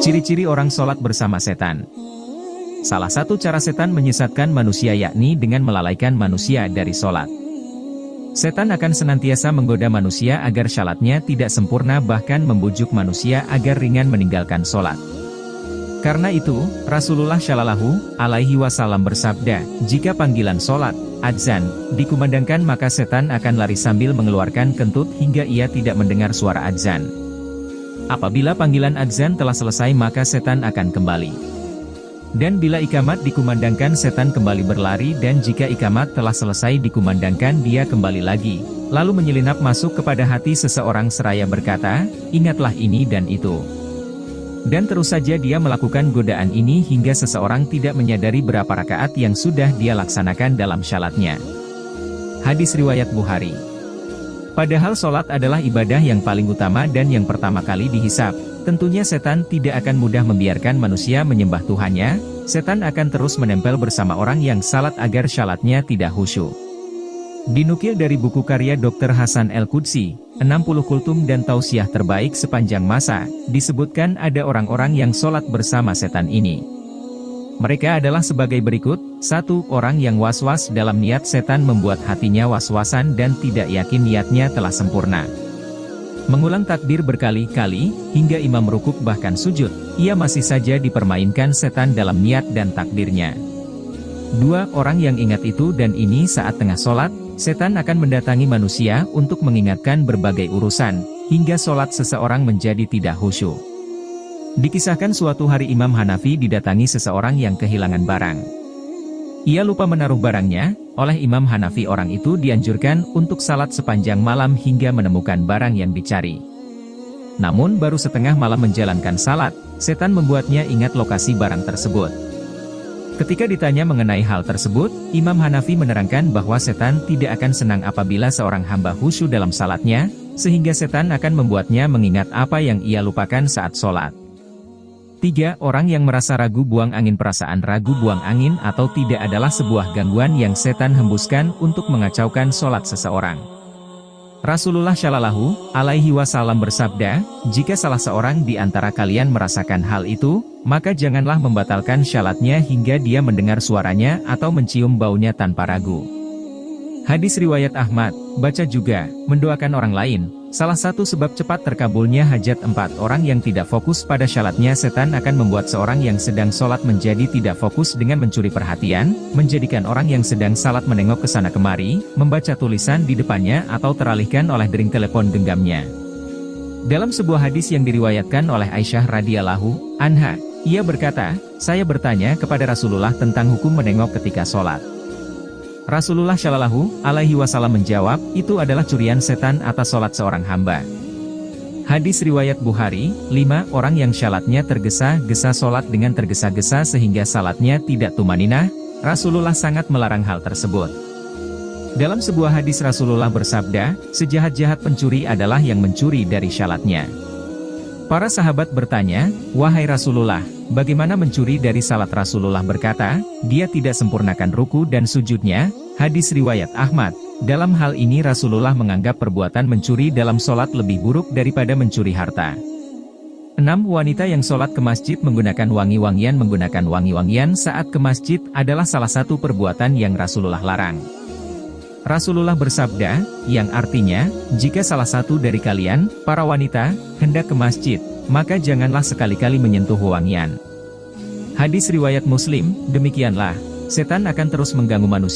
Ciri-ciri orang sholat bersama setan. Salah satu cara setan menyesatkan manusia yakni dengan melalaikan manusia dari sholat. Setan akan senantiasa menggoda manusia agar sholatnya tidak sempurna, bahkan membujuk manusia agar ringan meninggalkan sholat. Karena itu, Rasulullah Shallallahu Alaihi Wasallam bersabda, jika panggilan sholat, adzan, dikumandangkan maka setan akan lari sambil mengeluarkan kentut hingga ia tidak mendengar suara adzan. Apabila panggilan adzan telah selesai maka setan akan kembali. Dan bila ikamat dikumandangkan setan kembali berlari, dan jika ikamat telah selesai dikumandangkan dia kembali lagi, lalu menyelinap masuk kepada hati seseorang seraya berkata, ingatlah ini dan itu. Dan terus saja dia melakukan godaan ini hingga seseorang tidak menyadari berapa rakaat yang sudah dia laksanakan dalam syalatnya. Hadis riwayat Bukhari. Padahal sholat adalah ibadah yang paling utama dan yang pertama kali dihisab. Tentunya setan tidak akan mudah membiarkan manusia menyembah Tuhannya. Setan akan terus menempel bersama orang yang salat agar syalatnya tidak khusyuk. Dinukil dari buku karya Dr. Hasan El-Qudsi, 60 kultum dan tausiah terbaik sepanjang masa, disebutkan ada orang-orang yang sholat bersama setan ini. Mereka adalah sebagai berikut: 1. Orang yang was-was dalam niat, setan membuat hatinya was-wasan dan tidak yakin niatnya telah sempurna. Mengulang takbir berkali-kali, hingga imam rukuk bahkan sujud, ia masih saja dipermainkan setan dalam niat dan takbirnya. 2. Orang yang ingat itu dan ini saat tengah sholat, setan akan mendatangi manusia untuk mengingatkan berbagai urusan, hingga sholat seseorang menjadi tidak khusyuk. Dikisahkan suatu hari Imam Hanafi didatangi seseorang yang kehilangan barang. Ia lupa menaruh barangnya, oleh Imam Hanafi orang itu dianjurkan untuk salat sepanjang malam hingga menemukan barang yang dicari. Namun baru setengah malam menjalankan salat, setan membuatnya ingat lokasi barang tersebut. Ketika ditanya mengenai hal tersebut, Imam Hanafi menerangkan bahwa setan tidak akan senang apabila seorang hamba khusyuk dalam salatnya, sehingga setan akan membuatnya mengingat apa yang ia lupakan saat sholat. 3. Orang yang merasa ragu buang angin. Perasaan ragu buang angin atau tidak adalah sebuah gangguan yang setan hembuskan untuk mengacaukan sholat seseorang. Rasulullah Shallallahu Alaihi Wasallam bersabda, jika salah seorang di antara kalian merasakan hal itu, maka janganlah membatalkan syalatnya hingga dia mendengar suaranya atau mencium baunya tanpa ragu. Hadis riwayat Ahmad. Baca juga, mendoakan orang lain. Salah satu sebab cepat terkabulnya hajat 4 orang yang tidak fokus pada syalatnya. Setan akan membuat seorang yang sedang sholat menjadi tidak fokus dengan mencuri perhatian, menjadikan orang yang sedang salat menengok ke sana kemari, membaca tulisan di depannya atau teralihkan oleh dering telepon genggamnya. Dalam sebuah hadis yang diriwayatkan oleh Aisyah radhiyallahu anha, ia berkata, saya bertanya kepada Rasulullah tentang hukum menengok ketika sholat. Rasulullah Shallallahu Alaihi Wasallam menjawab, itu adalah curian setan atas sholat seorang hamba. Hadis riwayat Bukhari. 5. Orang yang syalatnya tergesa-gesa. Sholat dengan tergesa-gesa sehingga salatnya tidak tumaninah, Rasulullah sangat melarang hal tersebut. Dalam sebuah hadis Rasulullah bersabda, sejahat-jahat pencuri adalah yang mencuri dari syalatnya. Para sahabat bertanya, wahai Rasulullah, bagaimana mencuri dari salat? Rasulullah berkata, dia tidak sempurnakan ruku dan sujudnya. Hadis riwayat Ahmad. Dalam hal ini Rasulullah menganggap perbuatan mencuri dalam sholat lebih buruk daripada mencuri harta. 6. Wanita yang sholat ke masjid menggunakan wangi-wangian. Menggunakan wangi-wangian saat ke masjid adalah salah satu perbuatan yang Rasulullah larang. Rasulullah bersabda, yang artinya, jika salah satu dari kalian, para wanita, hendak ke masjid, maka janganlah sekali-kali menyentuh wangian. Hadis riwayat Muslim. Demikianlah, setan akan terus mengganggu manusia.